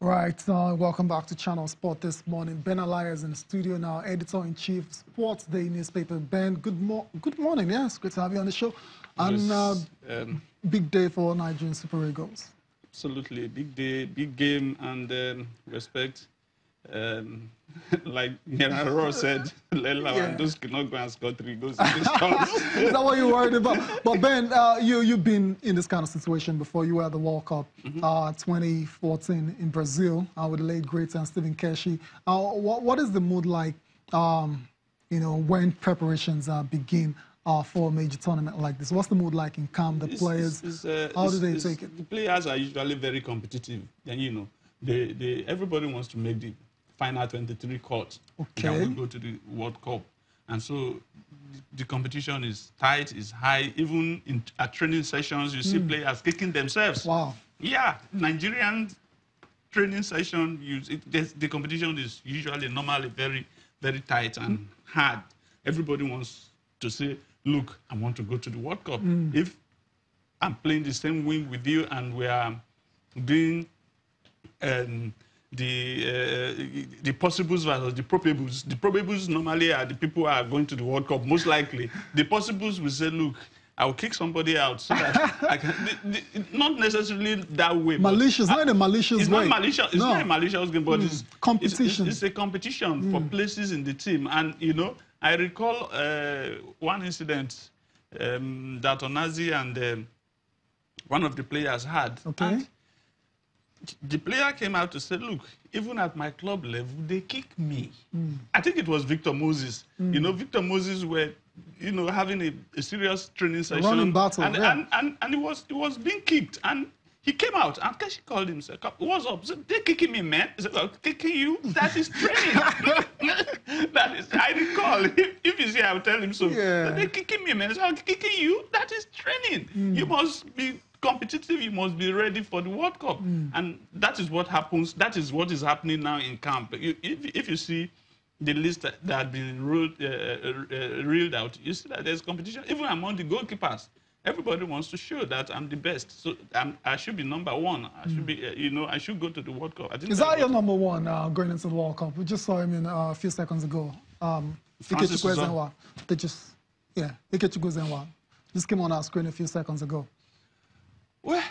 Right, welcome back to Channel Sport this morning. Ben Alaya is in the studio now, editor-in-chief, Sports Day newspaper. Ben, good morning. Yes, great to have you on the show. And big day for Nigerian Super Eagles. Absolutely, big day, big game, and respect. Like General Ross said, Lewandowski cannot go and score 3 goals in this tournament. Is that what you're worried about? But Ben, you've been in this kind of situation before. You were at the World Cup 2014 in Brazil with the late great Stephen Keshi. What is the mood like, when preparations begin for a major tournament like this? What's the mood like in camp? The players, how do they take it? The players are usually very competitive, and everybody wants to make the final 23 cut. Okay. That will go to the World Cup. And so the competition is tight, is high. Even at training sessions, you see players kicking themselves. Wow. Yeah, Nigerian training session, the competition is usually normally very, very tight and hard. Everybody wants to say, look, I want to go to the World Cup. If I'm playing the same wing with you and we are doing the possibles versus the probables. The probables normally are the people who are going to the World Cup, most likely. The possibles will say, look, I'll kick somebody out so that I can... not necessarily that way. Malicious, not a malicious it's way. Not malicious, it's not a malicious game, but it's competition. It's a competition for places in the team. And, I recall one incident that Onazi and one of the players had. Okay. And the player came out to say, look, even at my club level, they kick me. I think it was Victor Moses. Victor Moses were, having a serious training session. Running battle, and he was being kicked. And he came out, and Keshi called him, said, what's up? So, they're kicking me, man. He said, well, kicking you? That is training. That is, I recall, if he's here, I'll tell him so. Yeah. They're kicking me, man. So, kicking you? That is training. You must be competitive, you must be ready for the World Cup. And that is what happens. That is what is happening now in camp. If you see the list that had been reeled out, you see that there's competition. Even among the goalkeepers, everybody wants to show that I'm the best. So I should be number one. I should be, I should go to the World Cup. I think is that your number one going into the World Cup? We just saw him in a few seconds ago. Ikechukwu Ezenwa. Ikechukwu Ezenwa. Just came on our screen a few seconds ago. Well,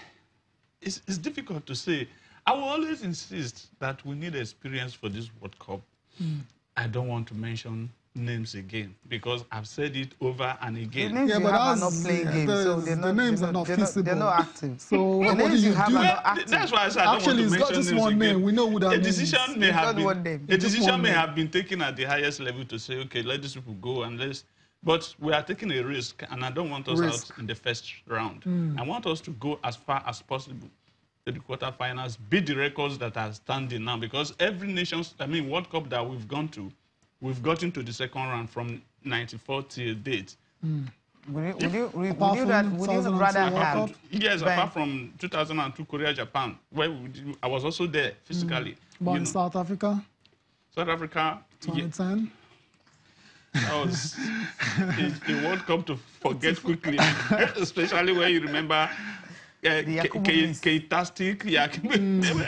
it's difficult to say. I will always insist that we need experience for this World Cup. I don't want to mention names again because I've said it over and again. The names you have are not playing games, so the names are not feasible. They're not active. So the names you have are not active. That's why I said I don't want to mention names again. Actually, it's got just one name. We know who that a decision may have been taken at the highest level to say, okay, let these people go and let's. But we are taking a risk, and I don't want us out in the first round. I want us to go as far as possible to the quarterfinals, beat the records that are standing now, because every World Cup that we've gone to, we've gotten to the second round from 94 till date. Would you rather have? Yes, apart from 2002 Korea, Japan, where I was also there physically. But in South Africa? South Africa. 2010? That was a World Cup to forget quickly, especially when you remember K-tastic. Yeah,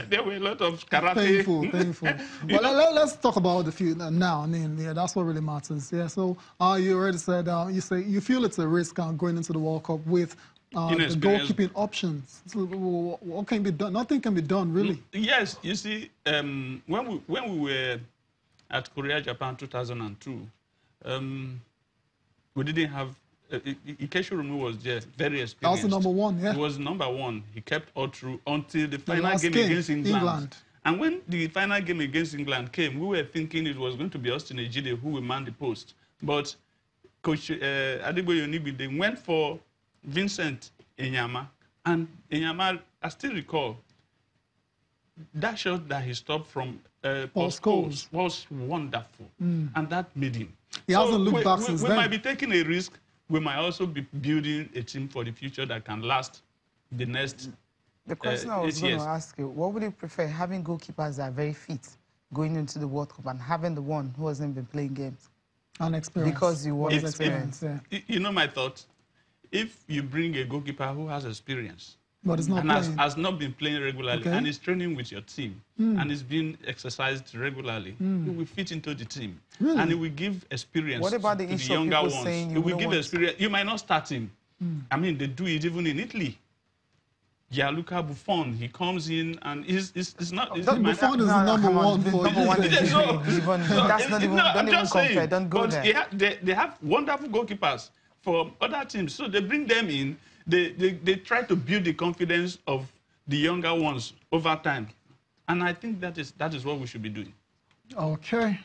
there were a lot of karate. Painful. Well, let's talk about the future now. I mean, that's what really matters. Yeah. So you already said you feel it's a risk going into the World Cup with the goalkeeping options. So what can be done? Nothing can be done, really. Yes. You see, when we were at Korea, Japan, 2002. We didn't have Ikechi Rumi was there, very experienced. That was the number one, yeah. He was number one. He kept all through until the final game against England. And when the final game against England came, we were thinking it was going to be Austin Ejide who would man the post. But Coach Adegboye Onigbi went for Vincent Enyama. And Enyama, I still recall, that shot that he stopped from Paul Scholes was wonderful. And that made him. He hasn't looked back since then. We might be taking a risk. We might also be building a team for the future that can last the next The question I was going to ask you, what would you prefer, having goalkeepers that are very fit going into the World Cup and having the one who hasn't been playing games? Unexperienced. Because you want experience. You know my thought? If you bring a goalkeeper who has experience But it's not and playing. has not been playing regularly, Okay. and is training with your team, and is being exercised regularly, he will fit into the team, and he will give experience. What about the to issue the of younger people ones? saying He will give experience. You might not start him. I mean, they do it even in Italy. Gianluca Buffon, he comes in and he's not. Buffon is the number one for you. That's not even. Don't even compare. Don't go there. They have wonderful goalkeepers for other teams, so they bring them in. They try to build the confidence of the younger ones over time, and I think that is what we should be doing. Okay.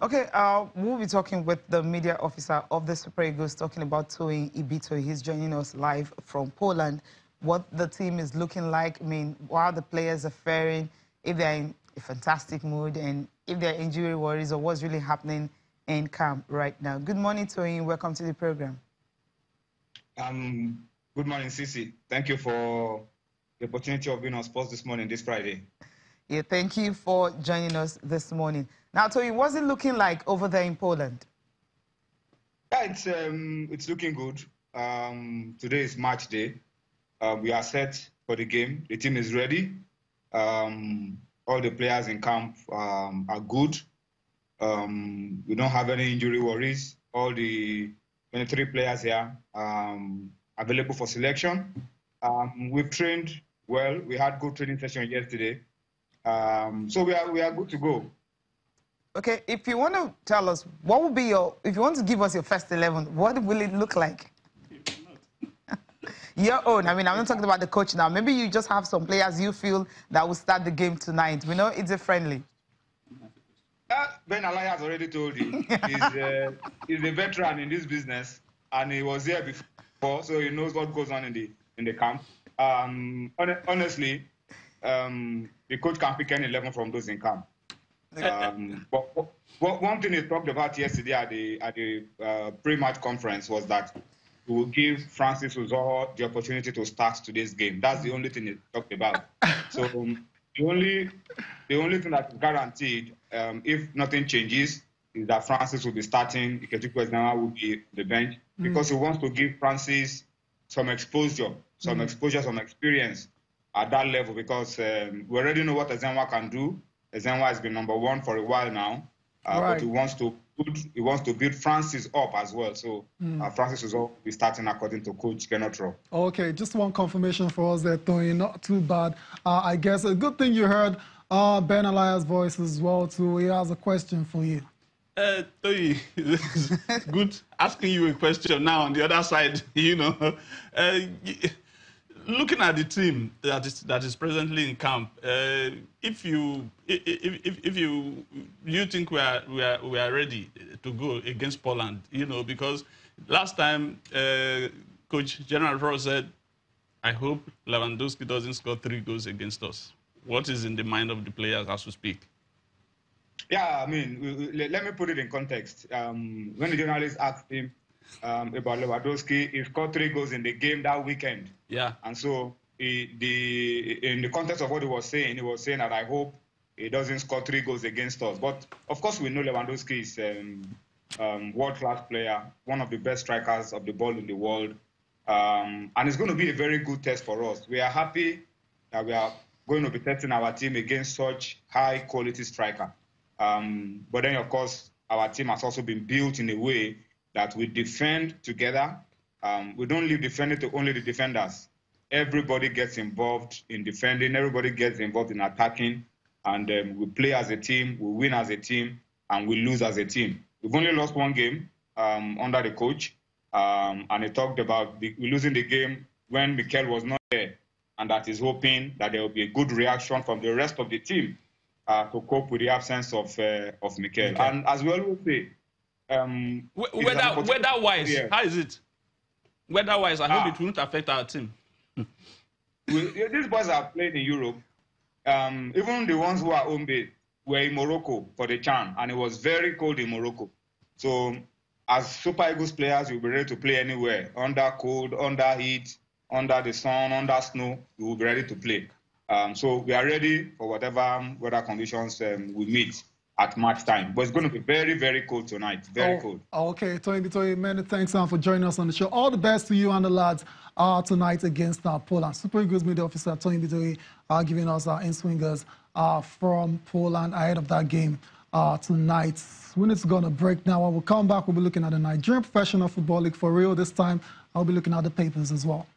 Okay, we'll be talking with the media officer of the Super Eagles, talking about Toyin Ibitoye. He's joining us live from Poland. What the team is looking like, I mean, while the players are faring, if they're in a fantastic mood, and if they're injury worries, or what's really happening in camp right now. Good morning, Toyin. Welcome to the program. Good morning, Sisi. Thank you for the opportunity of being on sports this morning, this Friday. Yeah, thank you for joining us this morning. Now, Toyin, what's it looking like over there in Poland? Yeah, it's looking good. Today is match day. We are set for the game. The team is ready. All the players in camp are good. We don't have any injury worries. All the 23 players here available for selection. We've trained well. We had good training session yesterday. So we are good to go. Okay, if you want to tell us, what would be if you want to give us your first 11, what will it look like? Your own. I mean, I'm not talking about the coach now. Maybe you just have some players you feel that will start the game tonight. We know it's a friendly. Ben Alaya has already told you. He's a veteran in this business, and he was here before, so he knows what goes on in the camp. Honestly, the coach can pick any 11 from those in camp. But one thing he talked about yesterday at the pre-match conference was that we will give Francis Uzoho the opportunity to start today's game. That's the only thing he talked about. So the only thing that is guaranteed, if nothing changes, is that Francis will be starting. Ikechukwu Ezenwa will be the bench because he wants to give Francis some exposure, some experience at that level, because we already know what Ezenwa can do. Ezenwa has been #1 for a while now, but he wants to build Francis up as well. So Francis will be starting according to Coach Kenotro. Okay, just one confirmation for us there, Toyin. Not too bad. I guess a good thing you heard Ben Alaya's voice as well too. He has a question for you. Toyin, good asking you a question now on the other side. You know, looking at the team that is presently in camp, if you think we are ready to go against Poland, you know, because last time Coach General Ross said, "I hope Lewandowski doesn't score 3 goals against us." What is in the mind of the players as we speak? Yeah, I mean, let me put it in context. When the journalist asked him about Lewandowski, he scored 3 goals in the game that weekend. Yeah. And so in the context of what he was saying that I hope he doesn't score 3 goals against us. But of course, we know Lewandowski is a world-class player, one of the best strikers of the ball in the world. And it's going to be a very good test for us. We are happy that we are going to be testing our team against such high-quality striker. But then, of course, our team has also been built in a way that we defend together. We don't leave defending to only the defenders. Everybody gets involved in defending. Everybody gets involved in attacking. And we play as a team, we win as a team, and we lose as a team. We've only lost 1 game under the coach. And he talked about losing the game when Mikel was not there. And that he's hoping that there will be a good reaction from the rest of the team to cope with the absence of Mikel. Okay. And as we always say, weather-wise, how is it? Weather-wise, I hope it won't affect our team. These boys are playing in Europe. Even the ones who are home-based were in Morocco for the CHAN, and it was very cold in Morocco. So as Super Eagles players, you'll be ready to play anywhere, under cold, under heat, under the sun, under snow. We will be ready to play. So we are ready for whatever weather conditions we meet. at match time. But it's going to be very, very cold tonight. Very cold. Okay, Ibitoye, many thanks for joining us on the show. All the best to you and the lads tonight against Poland. Super Eagles media officer Toyin Ibitoye giving us our in-swingers from Poland ahead of that game tonight. We need to go on a break now. When we come back, we'll be looking at the Nigerian Professional Football League for real this time. I'll be looking at the papers as well.